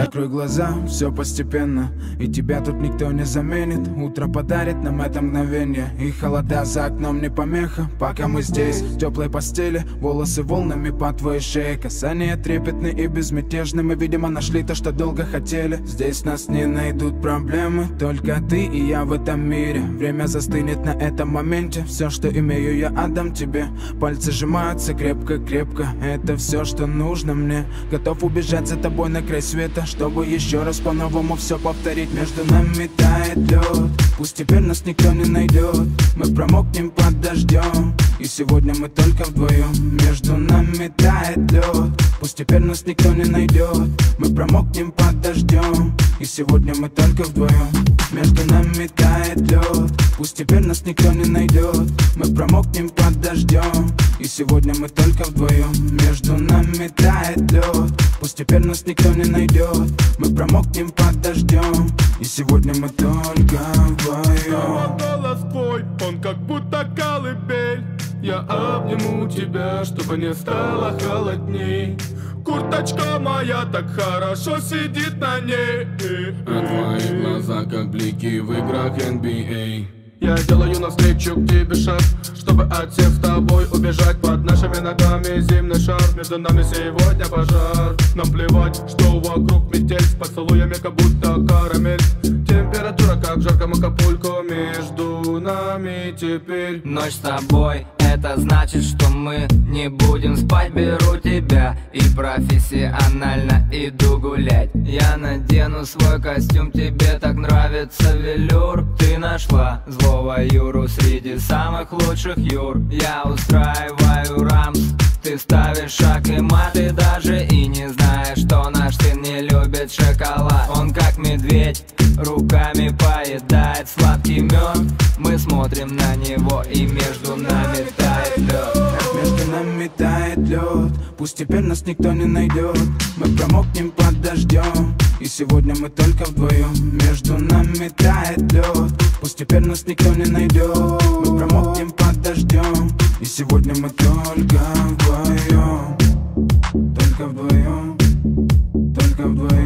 Закрой глаза, все постепенно, и тебя тут никто не заменит. Утро подарит нам это мгновение, и холода за окном не помеха. Пока мы здесь, в теплой постели, волосы волнами по твоей шее. Касания трепетны и безмятежны, мы, видимо, нашли то, что долго хотели. Здесь нас не найдут проблемы, только ты и я в этом мире. Время застынет на этом моменте, все, что имею, я отдам тебе. Пальцы сжимаются крепко-крепко, это все, что нужно мне. Готов убежать за тобой на край света, чтобы еще раз по-новому все повторить. Между нами тает лед, пусть теперь нас никто не найдет. Мы промокнем под дождем, и сегодня мы только вдвоем. Между нами тает лед, пусть теперь нас никто не найдет. Мы промокнем под дождем, и сегодня мы только вдвоем. Между нами тает лед, пусть теперь нас никто не найдет. Мы промокнем под дождем, и сегодня мы только вдвоем. Между нами тает лед, пусть теперь нас никто не найдет. Мы промокнем под дождем, и сегодня мы только вдвоем. Голос твой, он как будто колыбель. Я обниму тебя, чтобы не стало холодней. Курточка моя так хорошо сидит на ней. А твои глаза как блики в играх NBA. Я делаю навстречу к тебе шаг, чтобы от всех с тобой убежать. Под нашими ногами зимний шар, между нами сегодня пожар. Нам плевать, что вокруг метель, с поцелуями как будто карамель. Температура как в жарком Акапулько, между нами теперь. Ночь с тобой, это значит, что мы не будем спать. Беру тебя и профессионально иду гулять. Я надену свой костюм, тебе так нравится велюр. Ты нашла злого Юру среди самых лучших Юр. Я устраиваю рамс, ты ставишь шаг и мат. Ты даже и не знаешь, что наш сын не любит шоколад. Он как медведь, руками поедает сладкий мед. Мы смотрим на него, и между нами тает лед. Между нами тает лед, пусть теперь нас никто не найдет. Мы промокнем под дождем, и сегодня мы только вдвоем. Между нами тает лед, пусть теперь нас никто не найдет. Мы промокнем под дождем, и сегодня мы только вдвоем. Только вдвоем, только вдвоем.